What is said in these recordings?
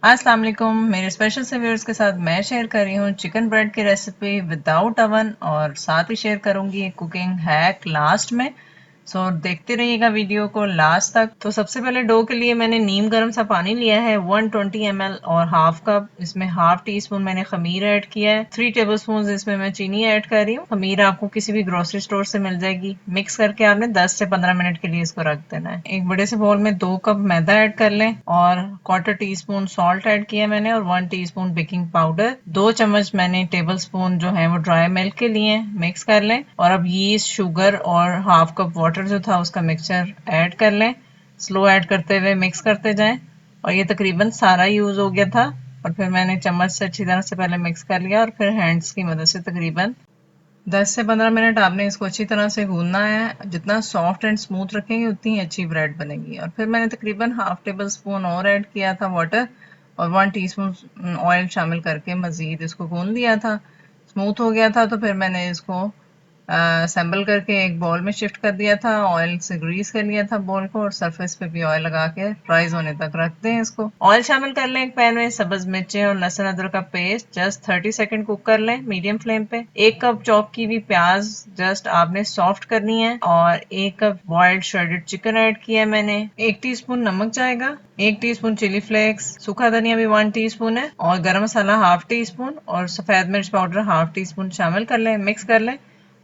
अस्सलाम वालेकुम। मेरे स्पेशल से व्यूअर्स के साथ मैं शेयर कर रही हूँ चिकन ब्रेड की रेसिपी विदाउट अवन और साथ ही शेयर करूंगी कुकिंग हैक लास्ट में। देखते रहिएगा वीडियो को लास्ट तक। तो सबसे पहले डो के लिए मैंने नीम गर्म सा पानी लिया है 120 ml और हाफ कप। इसमें हाफ टी स्पून मैंने खमीर ऐड किया है। 3 टेबल स्पून इसमें मैं चीनी ऐड कर रही हूँ। खमीर आपको किसी भी ग्रोसरी स्टोर से मिल जाएगी। मिक्स करके आपने 10 से 15 मिनट के लिए इसको रख देना है। एक बड़े से बोल में 2 कप मैदा ऐड कर लें और quarter tea spoon salt add किया मैंने और 1 टीस्पून बेकिंग पाउडर। 2 चम्मच मैंने टेबल स्पून जो है वो ड्राई मिल्क के लिए। मिक्स कर लें और अब यीस्ट, शुगर और हाफ कप वाटर जो था उसका मिक्सचर ऐड कर लें। स्लो ऐड करते हुए मिक्स करते जाएं और ये तकरीबन सारा यूज हो गया था। और फिर मैंने चम्मच से अच्छी तरह से पहले मिक्स कर लिया और फिर हैंड्स की मदद से तकरीबन 10 से 15 मिनट आपने इसको अच्छी तरह से गूंदना है। जितना सॉफ्ट एंड स्मूथ रखेंगे उतनी ही अच्छी ब्रेड बनेगी। और फिर मैंने तकरीबन हाफ टेबल स्पून और ऐड किया था वाटर और 1 टीस्पून ऑयल शामिल करके मजीद इसको गूंद लिया था। स्मूथ हो गया था तो फिर मैंने इसको असेंबल करके एक बॉल में शिफ्ट कर दिया था। ऑयल से ग्रीस कर लिया था बॉल को और सरफेस पे भी ऑयल लगा के फ्राइज होने तक रख दें इसको। ऑयल शामिल कर लें एक पैन में। सब्ज मिर्चें और लहसुन अदरक का पेस्ट जस्ट 30 सेकंड कुक कर लें मीडियम फ्लेम पे। 1 कप चॉप की हुई प्याज जस्ट आपने सॉफ्ट करनी है और 1 cup boiled shredded chicken add किया है मैंने। 1 टीस्पून नमक जाएगा, 1 टीस्पून चिली फ्लेक्स, सूखा धनिया भी 1 टीस्पून है और गरम मसाला हाफ टी स्पून और सफेद मिर्च पाउडर हाफ टी स्पून शामिल कर लें। मिक्स कर लें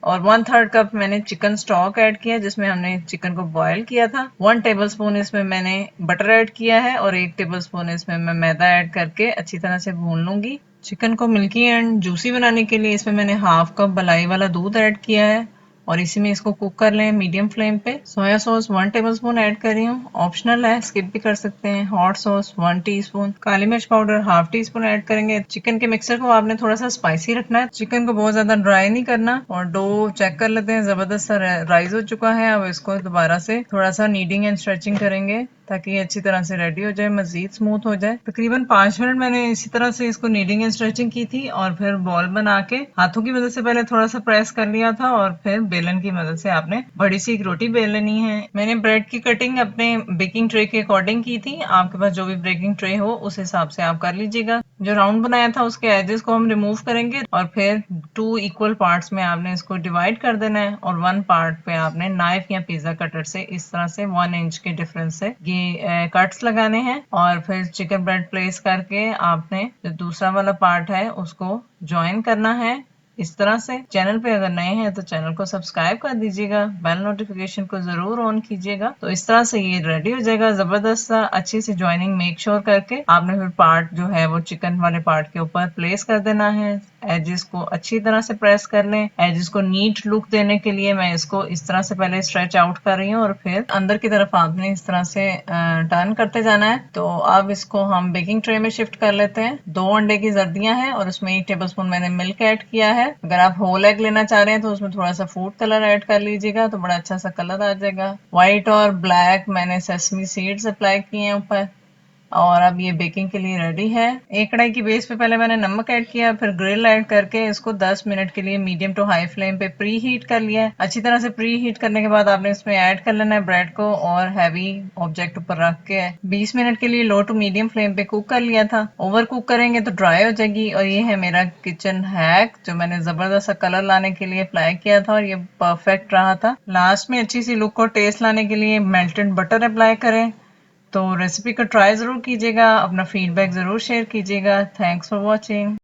और 1/3 कप मैंने चिकन स्टॉक ऐड किया जिसमें हमने चिकन को बॉईल किया था। 1 टेबल स्पून इसमें मैंने बटर ऐड किया है और 1 टेबल स्पून इसमें मैं मैदा ऐड करके अच्छी तरह से भून लूंगी। चिकन को मिल्की एंड जूसी बनाने के लिए इसमें मैंने हाफ कप मलाई वाला दूध ऐड किया है और इसी में इसको कुक कर लें मीडियम फ्लेम पे। Soya sauce 1 table spoon add कर रही हूँ, ऑप्शनल है, स्किप भी कर सकते हैं। हॉट सॉस 1 टीस्पून, काली मिर्च powder half tea spoon add करेंगे। चिकन के मिक्सर को आपने थोड़ा सा स्पाइसी रखना है, चिकन को बहुत ज्यादा ड्राई नहीं करना। और डो चेक कर लेते हैं, जबरदस्त सा राइज हो चुका है। अब इसको दोबारा से थोड़ा सा नीडिंग एंड स्ट्रेचिंग करेंगे ताकि ये अच्छी तरह से रेडी हो जाए, मजीद स्मूथ हो जाए। तकरीबन 5 मिनट मैंने इसी तरह से इसको नीडिंग एंड स्ट्रेचिंग की थी और फिर बॉल बना के हाथों की मदद से पहले थोड़ा सा प्रेस कर लिया था और फिर बेलन की मदद से आपने बड़ी सी एक रोटी बेल लेनी है। मैंने ब्रेड की कटिंग अपने बेकिंग ट्रे के अकॉर्डिंग की थी। आपके पास जो भी बेकिंग ट्रे हो उस हिसाब से आप कर लीजिएगा। जो राउंड बनाया था उसके एजेस को हम रिमूव करेंगे और फिर 2 इक्वल पार्ट्स में आपने इसको डिवाइड कर देना है और 1 पार्ट पे आपने नाइफ या पिज्जा कटर से इस तरह से 1 इंच के डिफरेंस से ये कट्स लगाने हैं। और फिर चिकन ब्रेड प्लेस करके आपने जो दूसरा वाला पार्ट है उसको ज्वाइन करना है इस तरह से। चैनल पे अगर नए हैं तो चैनल को सब्सक्राइब कर दीजिएगा, बेल नोटिफिकेशन को जरूर ऑन कीजिएगा। तो इस तरह से ये रेडी हो जाएगा जबरदस्त सा। अच्छी सी ज्वाइनिंग मेक श्योर करके आपने फिर पार्ट जो है वो चिकन वाले पार्ट के ऊपर प्लेस कर देना है। एजेस को अच्छी तरह से प्रेस कर लें। एजेस को नीट लुक देने के लिए मैं इसको इस तरह से पहले स्ट्रेच आउट कर रही हूँ और फिर अंदर की तरफ आपने इस तरह से टर्न करते जाना है। तो अब इसको हम बेकिंग ट्रे में शिफ्ट कर लेते हैं। 2 अंडे की जर्दियां हैं और उसमें 1 टेबल स्पून मैंने मिल्क ऐड किया है। अगर आप होल एग लेना चाह रहे हैं तो उसमें थोड़ा सा फूड कलर ऐड कर लीजिएगा तो बड़ा अच्छा सा कलर आ जाएगा। व्हाइट और ब्लैक मैंने सेसमी सीड्स अप्लाई किए हैं ऊपर और अब ये बेकिंग के लिए रेडी है। एक कढ़ाई की बेस पे पहले मैंने नमक ऐड किया, फिर ग्रिल ऐड करके इसको 10 मिनट के लिए मीडियम टू हाई फ्लेम पे प्री हीट कर लिया है। अच्छी तरह से प्री हीट करने के बाद आपने इसमें ऐड कर लेना है ब्रेड को और हैवी ऑब्जेक्ट ऊपर रख के 20 मिनट के लिए लो टू मीडियम फ्लेम पे कुक कर लिया था। ओवर कुक करेंगे तो ड्राई हो जाएगी। और ये है मेरा किचन हैक जो मैंने जबरदस्त सा कलर लाने के लिए अप्लाई किया था और ये परफेक्ट रहा था। लास्ट में अच्छी सी लुक और टेस्ट लाने के लिए मेल्टेड बटर अप्लाई करें। तो रेसिपी को ट्राई ज़रूर कीजिएगा, अपना फीडबैक ज़रूर शेयर कीजिएगा। Thanks for watching.